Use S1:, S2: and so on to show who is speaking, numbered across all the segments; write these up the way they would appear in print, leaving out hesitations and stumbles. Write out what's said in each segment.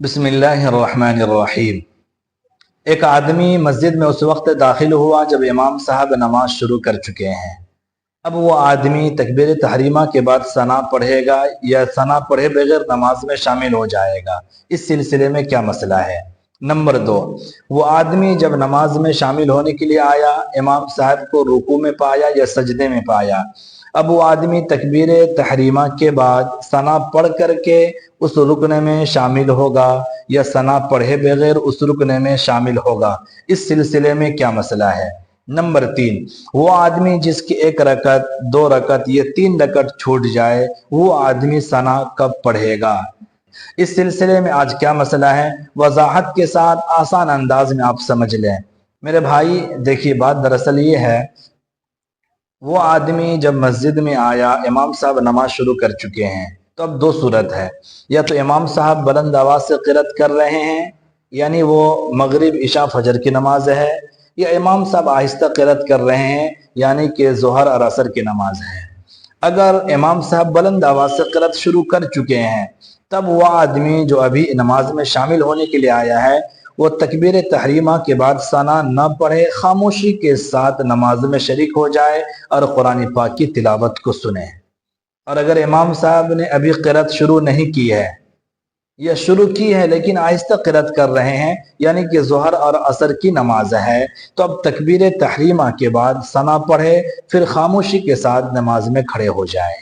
S1: بسم اللہ الرحمن الرحیم۔ ایک آدمی مسجد میں اس وقت داخل ہوا جب امام صاحب نماز شروع کر چکے ہیں۔ اب وہ آدمی تکبیر تحریمہ کے بعد ثنا پڑھے گا یا ثنا پڑھے بغیر نماز میں شامل ہو جائے گا؟ اس سلسلے میں کیا مسئلہ ہے؟ نمبر 2، وہ آدمی جب نماز میں شامل ہونے کے لیے آیا، امام صاحب کو رکوع میں پایا یا سجدے میں پایا۔ اب وہ آدمی تکبیر تحریمہ کے بعد ثنا پڑھ کر کے اس رکن میں شامل ہوگا یا ثنا پڑھے بغیر اس رکن میں شامل ہوگا؟ اس سلسلے میں کیا مسئلہ ہے؟ نمبر 3، وہ آدمی جس کی 1 رکعت 2 رکعت یا 3 رکعت چھوٹ جائے، وہ آدمی ثنا کب پڑھے گا؟ اس سلسلے میں آج کیا مسئلہ ہے، وضاحت کے ساتھ آسان انداز میں آپ سمجھ لیں۔ میرے بھائی دیکھیے، بات دراصل یہ ہے، وہ آدمی جب مسجد میں آیا، امام صاحب نماز شروع کر چکے ہیں، تو اب 2 صورت ہے، یا تو امام صاحب بلند آواز سے قرأت کر رہے ہیں، یعنی وہ مغرب عشاء فجر کی نماز ہے، یا امام صاحب آہستہ قرأت کر رہے ہیں، یعنی کہ ظہر اور عصر کی نماز ہے۔ اگر امام صاحب بلند آواز سے قرأت شروع کر چکے ہیں، تب وہ آدمی جو ابھی نماز میں شامل ہونے کے لیے آیا ہے، وہ تکبیر تحریمہ کے بعد ثنا نہ پڑھے، خاموشی کے ساتھ نماز میں شریک ہو جائے اور قرآن پاک کی تلاوت کو سنے۔ اور اگر امام صاحب نے ابھی قرأت شروع نہیں کی ہے یا شروع کی ہے لیکن آہستہ قرأت کر رہے ہیں، یعنی کہ ظہر اور عصر کی نماز ہے، تو اب تکبیر تحریمہ کے بعد ثنا پڑھے، پھر خاموشی کے ساتھ نماز میں کھڑے ہو جائے۔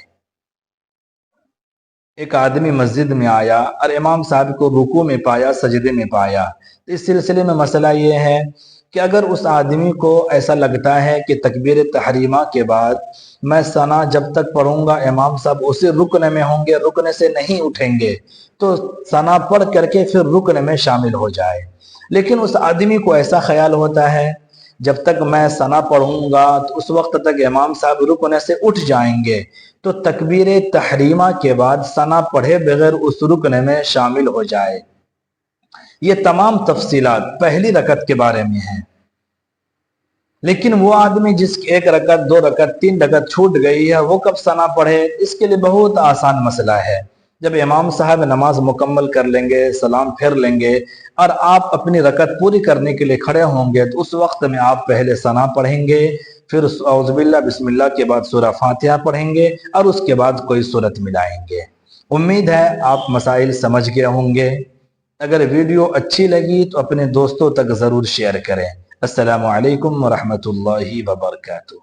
S1: ایک آدمی مسجد میں آیا اور امام صاحب کو رکوع میں پایا، سجدے میں پایا۔ اس سلسلے میں مسئلہ یہ ہے کہ اگر اس آدمی کو ایسا لگتا ہے کہ تکبیر تحریمہ کے بعد میں ثنا جب تک پڑھوں گا امام صاحب اسی رکن میں ہوں گے، رکن سے نہیں اٹھیں گے، تو ثنا پڑھ کر کے پھر رکن میں شامل ہو جائے۔ لیکن اس آدمی کو ایسا خیال ہوتا ہے جب تک میں ثنا پڑھوں گا تو اس وقت تک امام صاحب رکن سے اٹھ جائیں گے، تو تکبیر تحریمہ کے بعد ثنا پڑھے بغیر اس رکن میں شامل ہو جائے۔ یہ تمام تفصیلات پہلی رکعت کے بارے میں ہیں۔ لیکن وہ آدمی جس کی 1 رکعت 2 رکعت 3 رکعت چھوٹ گئی ہے، وہ کب ثنا پڑھے؟ اس کے لیے بہت آسان مسئلہ ہے۔ جب امام صاحب نماز مکمل کر لیں گے، سلام پھیر لیں گے اور آپ اپنی رکعت پوری کرنے کے لیے کھڑے ہوں گے، تو اس وقت میں آپ پہلے ثنا پڑھیں گے، پھر اعوذ باللہ بسم اللہ کے بعد سورہ فاتحہ پڑھیں گے اور اس کے بعد کوئی سورت ملائیں گے۔ امید ہے آپ مسائل سمجھ گئے ہوں گے۔ اگر ویڈیو اچھی لگی تو اپنے دوستوں تک ضرور شیئر کریں۔ السلام علیکم ورحمۃ اللہ وبرکاتہ۔